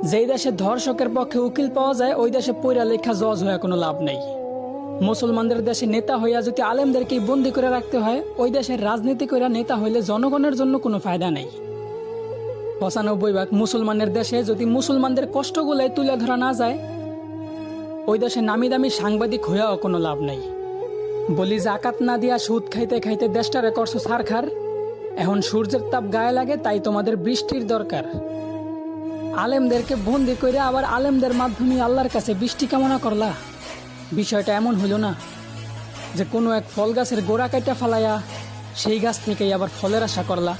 যেই দেশে ধর্ষকের পক্ষে উকিল পাওয়া যায় ওই দেশে পইরা লেখা জজ হয়ে কোনো লাভ নেই। মুসলমানদের দেশে নেতা হইয়া যদি আলেমদেরকেই বন্দি করে রাখতে হয়, ওই দেশের রাজনীতি কইরা নেতা হইলে জনগণের জন্য কোনো ফায়দা নেই। ৯৫% মুসলমানের দেশে যদি মুসলমানদের কষ্টগুলাই তুলে ধরা না যায়, ওই দেশে নামি দামি সাংবাদিক হইয়াও কোনো লাভ নেই। বলি জাকাত না দিয়া সুদ খাইতে খাইতে দেশটারে করছো ছারখার। এখন সূর্যের তাপ গায়ে লাগে, তাই তোমাদের বৃষ্টির দরকার। আলেমদেরকে বন্দি করে আবার আলেমদের মাধ্যমে আল্লাহর কাছে বৃষ্টি কামনা করলা। বিষয়টা এমন হইল না যে কোনো এক ফল গাছের গোড়া কাটা ফালাইয়া সেই গাছ থেকেই আবার ফলের আশা করলা।